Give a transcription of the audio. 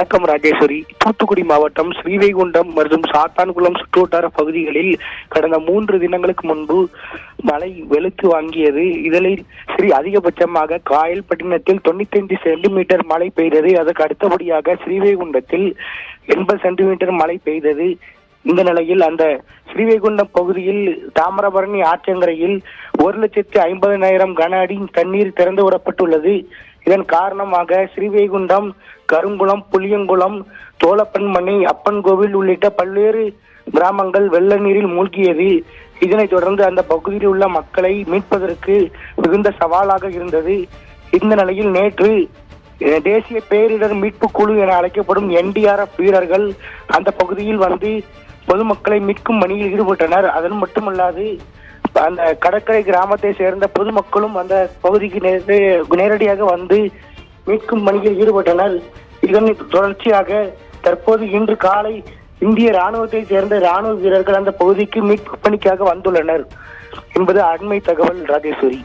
வணக்கம் ராஜேஸ்வரி. தூத்துக்குடி மாவட்டம் ஸ்ரீவைகுண்டம் மற்றும் சாத்தான்குளம் சுற்றுவட்டார பகுதிகளில் கடந்த 3 தினங்களுக்கு முன்பு மழை வெளுத்து வாங்கியது. இதில் அதிகபட்சமாக காயல்பட்டினத்தில் 95 சென்டிமீட்டர் மழை பெய்தது. அதற்கு அடுத்தபடியாக ஸ்ரீவைகுண்டத்தில் 80 சென்டிமீட்டர் மழை பெய்தது. இந்த நிலையில் அந்த ஸ்ரீவைகுண்டம் பகுதியில் தாமிரபரணி ஆற்றங்கரையில் 1,50,000 கன அடி தண்ணீர் திறந்து விடப்பட்டுள்ளது. இதன் காரணமாக ஸ்ரீவைகுண்டம், கருங்குளம், புளியங்குளம், தோலப்பன்மணி, அப்பன் கோவில் உள்ளிட்ட பல்வேறு கிராமங்கள் வெள்ள நீரில் மூழ்கியது. இதனைத் தொடர்ந்து அந்த பகுதியில் உள்ள மக்களை மீட்பதற்கு மிகுந்த சவாலாக இருந்தது. இந்த நிலையில் நேற்று தேசிய பேரிடர் மீட்பு குழு என அழைக்கப்படும் NDRF வீரர்கள் அந்த பகுதியில் வந்து பொதுமக்களை மீட்கும் பணியில் ஈடுபட்டனர். அதன் மட்டுமல்லாது அந்த கடற்கரை கிராமத்தை சேர்ந்த பொதுமக்களும் அந்த பகுதிக்கு நேரடியாக வந்து மீட்கும் பணியில் ஈடுபட்டனர். இதன் தொடர்ச்சியாக தற்போது இன்று காலை இந்திய ராணுவத்தை சேர்ந்த ராணுவ வீரர்கள் அந்த பகுதிக்கு மீட்பு பணிக்காக வந்துள்ளனர் என்பது அண்மை தகவல் ராஜேஸ்வரி.